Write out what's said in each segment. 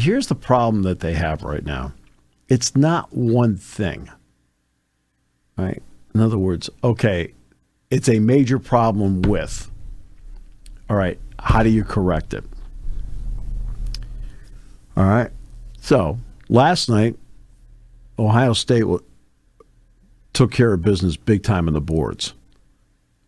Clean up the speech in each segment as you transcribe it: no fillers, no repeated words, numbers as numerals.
here's the problem that they have right now. It's not one thing, right? In other words, okay, it's a major problem with. All right, how do you correct it? All right. So last night, Ohio State took care of business big time on the boards.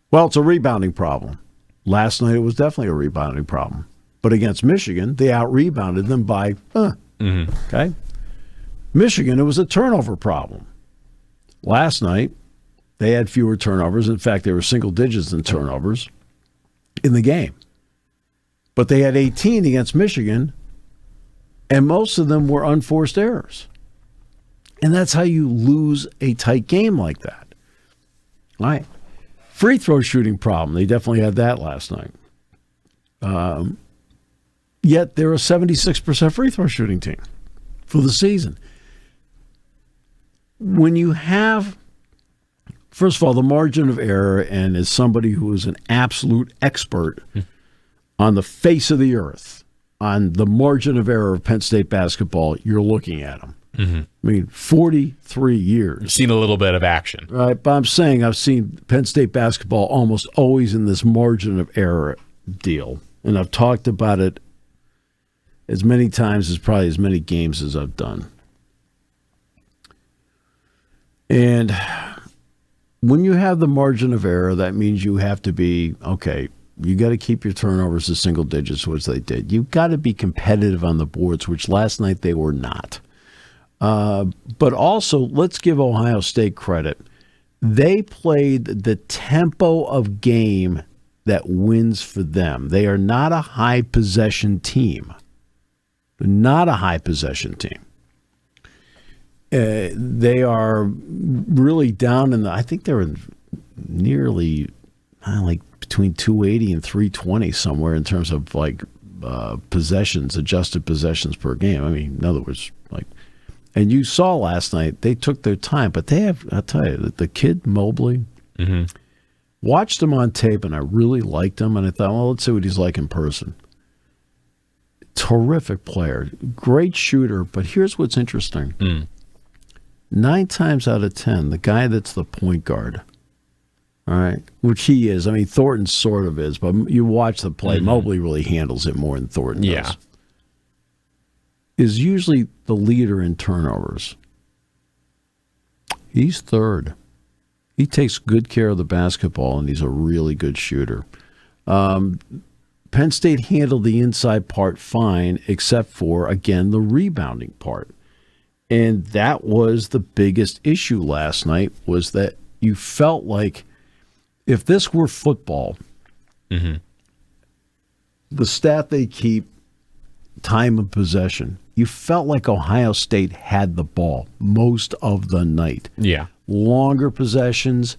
Well, it's a rebounding problem. Last night, it was definitely a rebounding problem. But against Michigan, they out-rebounded them by, okay? Michigan, it was a turnover problem. Last night, they had fewer turnovers. In fact, they were single digits in turnovers in the game. But they had 18 against Michigan, and most of them were unforced errors. And that's how you lose a tight game like that. All right. Free throw shooting problem. They definitely had that last night. Yet they're a 76% free throw shooting team for the season. When you have, first of all, the margin of error, and as somebody who is an absolute expert on the face of the earth, on the margin of error of Penn State basketball, you're looking at them. Mm-hmm. I mean, 43 years. You've seen a little bit of action. Right, but I'm saying I've seen Penn State basketball almost always in this margin of error deal. And I've talked about it as many times as probably as many games as I've done. And when you have the margin of error, that means you have to be, okay, you got to keep your turnovers to single digits, which they did. You've got to be competitive on the boards, which last night they were not. But also, let's give Ohio State credit. They played the tempo of game that wins for them. They are not a high possession team. They're not a high possession team. They are really down in the, I think they're nearly like between 280 and 320 somewhere in terms of like possessions, adjusted possessions per game. I mean, in other words, like, and you saw last night, they took their time, but they have, I'll tell you, the kid Mobley, watched him on tape, and I really liked him, and I thought, well, let's see what he's like in person. Terrific player, great shooter, but here's what's interesting. 9 times out of 10, the guy that's the point guard, all right, which he is, I mean, Thornton sort of is, but you watch the play, Mobley really handles it more than Thornton does. Is usually the leader in turnovers. He's third. He takes good care of the basketball, and he's a really good shooter. Penn State handled the inside part fine, except for, again, the rebounding part. And that was the biggest issue last night, was that you felt like if this were football, the stat they keep, time of possession, you felt like Ohio State had the ball most of the night. Yeah. Longer possessions,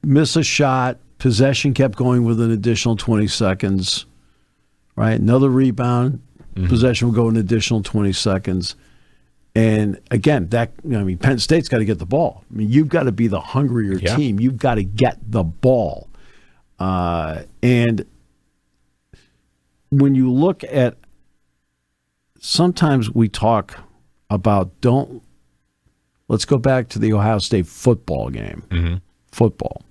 miss a shot, possession kept going with an additional 20 seconds, right? Another rebound, possession will go an additional 20 seconds. And again, Penn State's got to get the ball. I mean, you've got to be the hungrier team. You've got to get the ball. And when you look at, sometimes we talk about let's go back to the Ohio State football game. Football.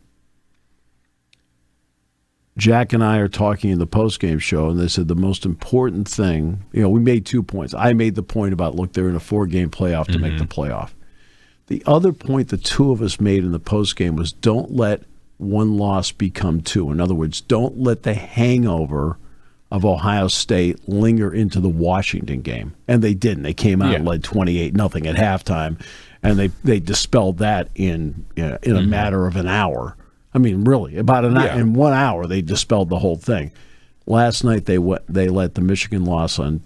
Jack and I are talking in the postgame show, and they said the most important thing, we made 2 points. I made the point about, look, they're in a 4-game playoff to make the playoff. The other point the two of us made in the postgame was don't let one loss become two. In other words, don't let the hangover of Ohio State linger into the Washington game. And they didn't. They came out and led 28-0 at halftime, and they dispelled that in a matter of an hour. I mean, really, about in 1 hour, they dispelled the whole thing. Last night, they let the Michigan loss on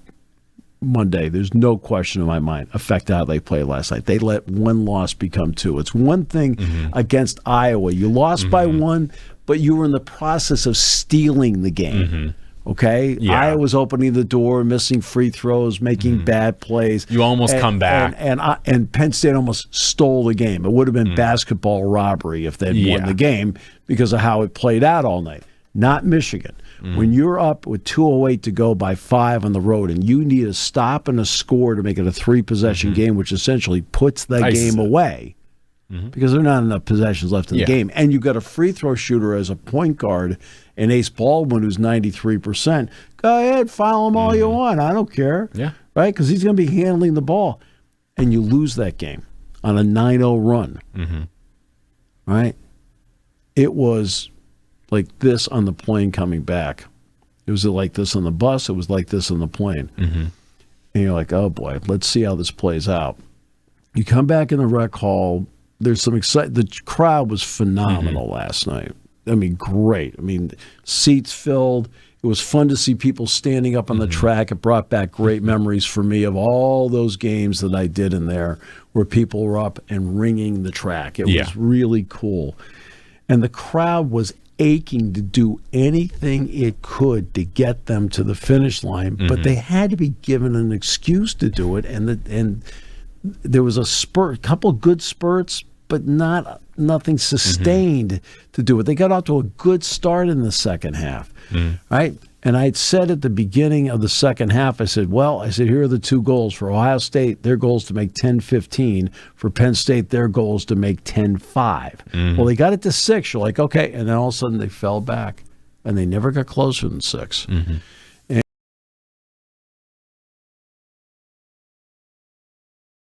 Monday, there's no question in my mind, affect how they played last night. They let one loss become two. It's one thing against Iowa. You lost by one, but you were in the process of stealing the game. Okay? Iowa's opening the door, missing free throws, making bad plays. You almost come back. And Penn State almost stole the game. It would have been basketball robbery if they'd won the game because of how it played out all night. not Michigan. When you're up with 2:08 to go by 5 on the road and you need a stop and a score to make it a 3-possession game, which essentially puts the game away because there are not enough possessions left in the game, and you've got a free throw shooter as a point guard and Ace Baldwin who's 93%, go ahead, foul him all you want. I don't care. Yeah. Right? Because he's going to be handling the ball. And you lose that game on a 9-0 run. Right? It was like this on the plane coming back. It was like this on the bus. It was like this on the plane. And you're like, oh, boy, let's see how this plays out. You come back in the rec hall. There's some excitement. The crowd was phenomenal last night. I mean, great. I mean, seats filled. It was fun to see people standing up on the track. It brought back great memories for me of all those games that I did in there where people were up and ringing the track. It was really cool. And the crowd was aching to do anything it could to get them to the finish line, but they had to be given an excuse to do it. And there was a couple of good spurts, but nothing sustained to do it. They got off to a good start in the second half, right? And I'd said at the beginning of the second half, I said, here are the two goals. For Ohio State, their goal is to make 10-15. For Penn State, their goal is to make 10-5. Well, they got it to 6. You're like, okay. And then all of a sudden they fell back, and they never got closer than 6.